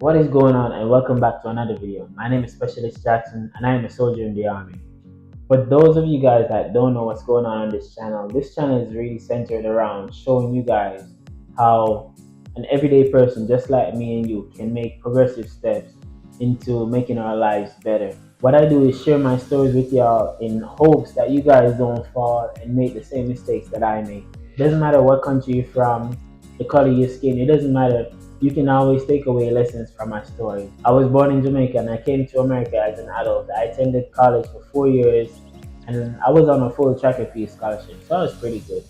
What is going on, and welcome back to another video. My name is Specialist Jackson and I am a soldier in the army. For those of you guys that don't know what's going on this channel is really centered around showing you guys how an everyday person just like me and you can make progressive steps into making our lives better. What I do is share my stories with y'all in hopes that you guys don't fall and make the same mistakes that I make. Doesn't matter what country you're from, the color of your skin, it doesn't matter. You can always take away lessons from my story. I was born in Jamaica and I came to America as an adult. I attended college for 4 years and I was on a full track and field scholarship, so I was pretty good.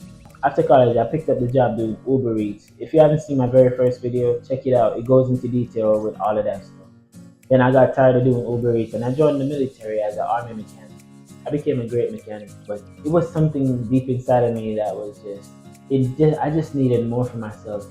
After college, I picked up the job doing Uber Eats. If you haven't seen my very first video, check it out. It goes into detail with all of that stuff. Then I got tired of doing Uber Eats and I joined the military as an army mechanic. I became a great mechanic, but it was something deep inside of me that was I just needed more for myself.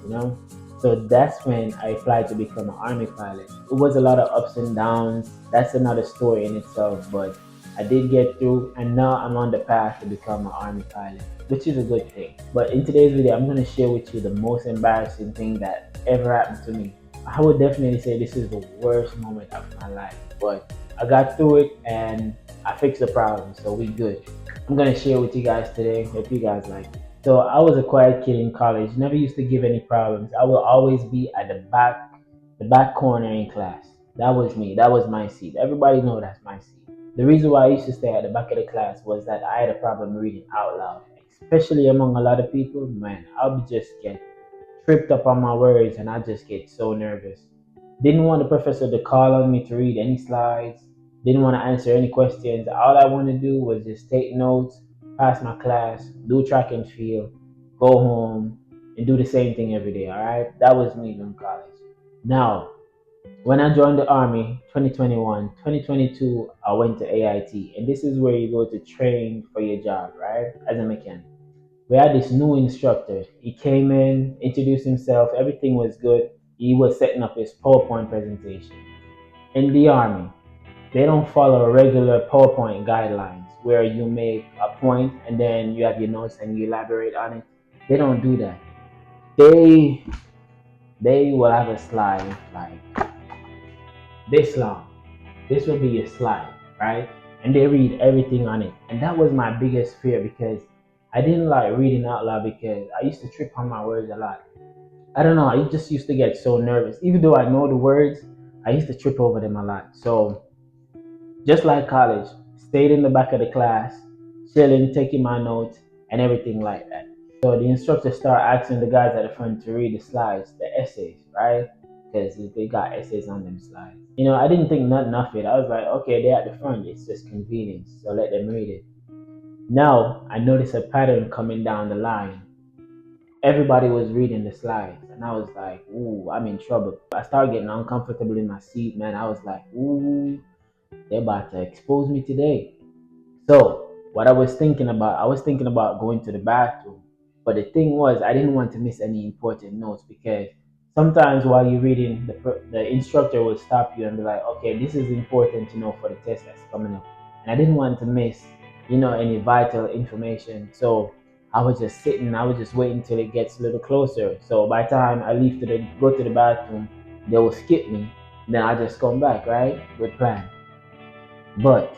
So that's when I applied to become an army pilot. It was a lot of ups and downs. That's another story in itself, but I did get through and now I'm on the path to become an army pilot, which is a good thing. But in today's video, I'm going to share with you the most embarrassing thing that ever happened to me. I would definitely say this is the worst moment of my life, but I got through it and I fixed the problem, so we good. I'm gonna share with you guys today. Hope you guys like it. So I was a quiet kid in college. Never used to give any problems. I will always be at the back corner in class. That was me. That was my seat. Everybody know that's my seat. The reason why I used to stay at the back of the class was that I had a problem reading out loud, especially among a lot of people. Man, I'll just get tripped up on my words and I just get so nervous. Didn't want the professor to call on me to read any slides, didn't want to answer any questions. All I wanted to do was just take notes, pass my class, do track and field, go home, and do the same thing every day, alright? That was me in college. Now, when I joined the Army 2021, 2022, I went to AIT, and this is where you go to train for your job, right? As a mechanic. We had this new instructor. He came in, introduced himself, everything was good. He was setting up his PowerPoint presentation. In the Army, they don't follow regular PowerPoint guidelines where you make a point and then you have your notes and you elaborate on it. They don't do that. They they will have a slide like this long. This will be your slide, right? And they read everything on it. And that was my biggest fear because I didn't like reading out loud because I used to trip on my words a lot. I don't know, I just used to get so nervous. Even though I know the words, I used to trip over them a lot. So just like college, stayed in the back of the class, chilling, taking my notes, and everything like that. So the instructor started asking the guys at the front to read the slides, the essays, right? Because they got essays on them slides. I didn't think nothing of it. I was like, okay, they're at the front. It's just convenience, so let them read it. Now I noticed a pattern coming down the line. Everybody was reading the slides, and I was like, ooh, I'm in trouble. I started getting uncomfortable in my seat, man. I was like, ooh, they're about to expose me today. So what I was thinking about going to the bathroom. But the thing was, I didn't want to miss any important notes because sometimes while you're reading, the instructor will stop you and be like, okay, this is important to know for the test that's coming up. And I didn't want to miss, any vital information. So I was just sitting, I was just waiting till it gets a little closer. So by the time I leave to go to the bathroom, they will skip me. Then I just come back, right? Good plan. But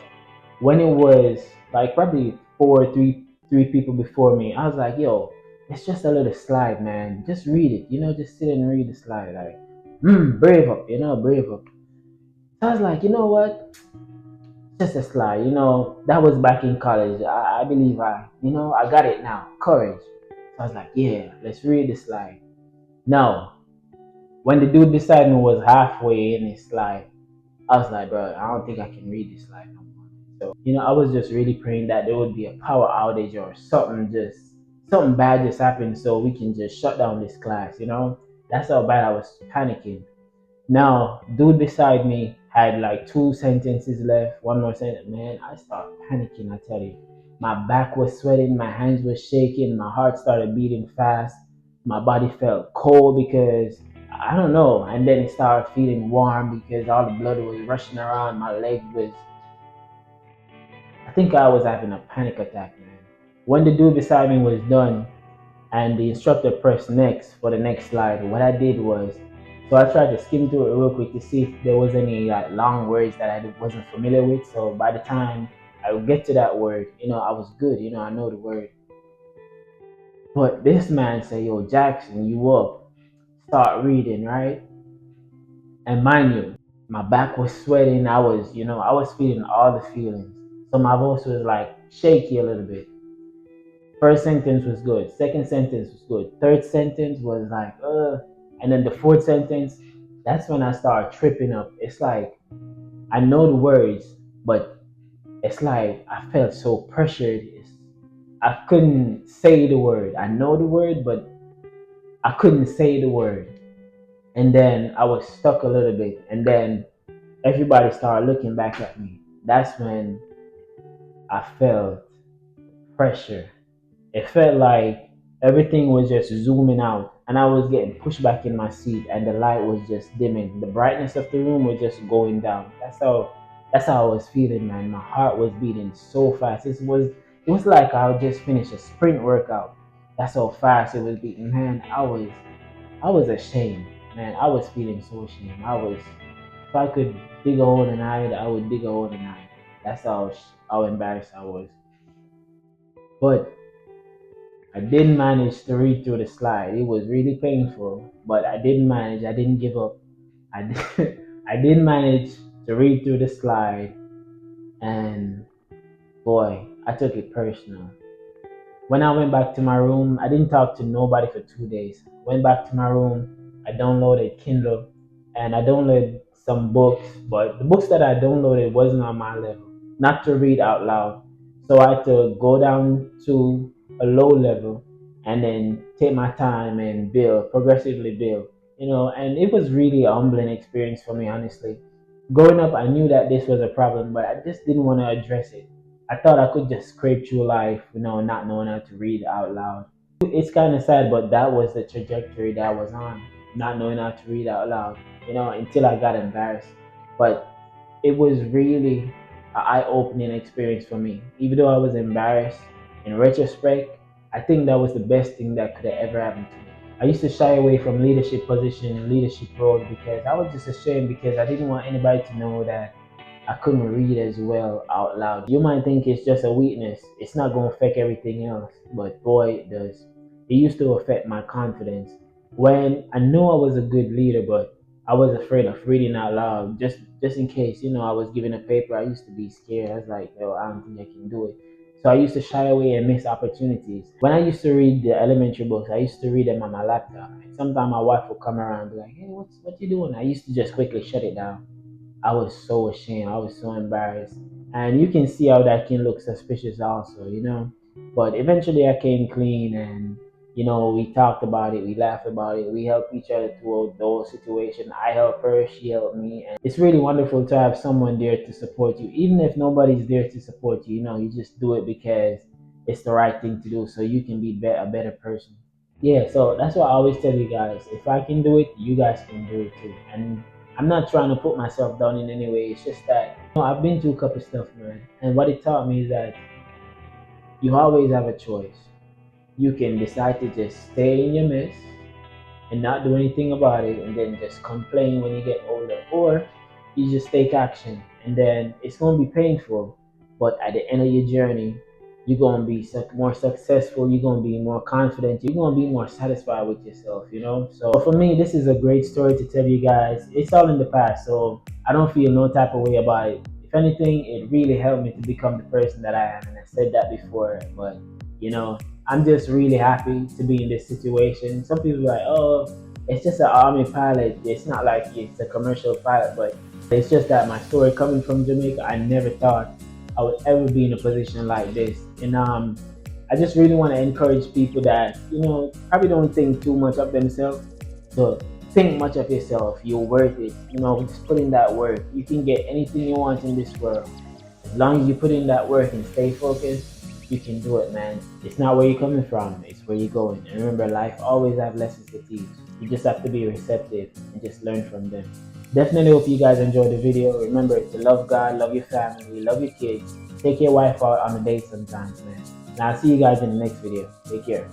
when it was like probably three people before me, I was like, yo, it's just a little slide, man. Just read it, just sit and read the slide. Like, brave up, brave up. So I was like, you know what? Just a slide, that was back in college. I believe I got it now. Courage. So I was like, yeah, let's read the slide. Now, when the dude beside me was halfway in his slide, I was like, bro, I don't think I can read this slide no more. So, I was just really praying that there would be a power outage or something bad just happened so we can just shut down this class. That's how bad I was panicking. Now, dude beside me had like two sentences left, one more sentence. Man, I started panicking, I tell you. My back was sweating, my hands were shaking, my heart started beating fast, my body felt cold because I don't know, and then it started feeling warm because all the blood was rushing around, my leg was I think I was having a panic attack, man. When the dude beside me was done and the instructor pressed next for the next slide, what I did was So I tried to skim through it real quick to see if there was any like long words that I wasn't familiar with. So by the time I would get to that word, I was good. I know the word. But this man said, "Yo, Jackson, you up? Start reading, right?" And mind you, my back was sweating. I was feeling all the feelings. So my voice was like shaky a little bit. First sentence was good. Second sentence was good. Third sentence was like, and then the fourth sentence, that's when I started tripping up. It's like I know the words, but it's like I felt so pressured. I couldn't say the word. I know the word, but I couldn't say the word. And then I was stuck a little bit. And then everybody started looking back at me. That's when I felt pressure. It felt like everything was just zooming out and I was getting pushed back in my seat and the light was just dimming. The brightness of the room was just going down. That's how I was feeling, man. My heart was beating so fast. It was like I just finished a sprint workout. That's how fast it was beating. Man, I was ashamed. Man, I was feeling so ashamed. If I could dig a hole and hide, I would dig a hole and hide. That's how embarrassed I was. But I did manage to read through the slide. It was really painful, but I did manage. I didn't give up. I did, I did manage to read through the slide, and boy, I took it personal. When I went back to my room, I didn't talk to nobody for 2 days. Went back to my room, I downloaded Kindle, and I downloaded some books, but the books that I downloaded wasn't on my level, not to read out loud. So I had to go down to a low level and then take my time and build, progressively build. And it was really a humbling experience for me, honestly. Growing up, I knew that this was a problem, but I just didn't want to address it. I thought I could just scrape through life, not knowing how to read out loud. It's kind of sad, but that was the trajectory that I was on, not knowing how to read out loud, until I got embarrassed. But it was really an eye-opening experience for me. Even though I was embarrassed, in retrospect, I think that was the best thing that could have ever happened to me. I used to shy away from leadership position and leadership roles because I was just ashamed because I didn't want anybody to know that I couldn't read as well out loud. You might think it's just a weakness. It's not going to affect everything else, but boy, it does. It used to affect my confidence. When I knew I was a good leader, but I was afraid of reading out loud, just in case, I was given a paper. I used to be scared. I was like, yo, I don't think I can do it. So I used to shy away and miss opportunities. When I used to read the elementary books, I used to read them on my laptop. And sometimes my wife would come around and be like, hey, what you doing? I used to just quickly shut it down. I was so ashamed. I was so embarrassed. And you can see how that can look suspicious also. But eventually I came clean and, we talked about it, we laughed about it, we helped each other through those situations. I helped her, she helped me. And it's really wonderful to have someone there to support you. Even if nobody's there to support you, you just do it because it's the right thing to do so you can be a better person. Yeah, so that's what I always tell you guys. If I can do it, you guys can do it too. And I'm not trying to put myself down in any way. It's just that I've been through a couple stuff, man. And what it taught me is that you always have a choice. You can decide to just stay in your mess and not do anything about it and then just complain when you get older, or you just take action and then it's going to be painful, but at the end of your journey you're going to be more successful, you're going to be more confident, you're going to be more satisfied with yourself. So for me, this is a great story to tell you guys. It's all in the past, so I don't feel no type of way about it. If anything, it really helped me to become the person that I am, and I said that before. But you know I'm just really happy to be in this situation. Some people are like, oh, it's just an army pilot. It's not like it's a commercial pilot, but it's just that my story coming from Jamaica, I never thought I would ever be in a position like this. And I just really want to encourage people that, probably don't think too much of themselves. So think much of yourself. You're worth it. Just put in that work. You can get anything you want in this world. As long as you put in that work and stay focused, you can do it, man. It's not where you're coming from, it's where you're going. And remember, life always have lessons to teach. You just have to be receptive and just learn from them. Definitely hope you guys enjoyed the video. Remember to love God, love your family, love your kids. Take your wife out on a date sometimes, man. And I'll see you guys in the next video. Take care.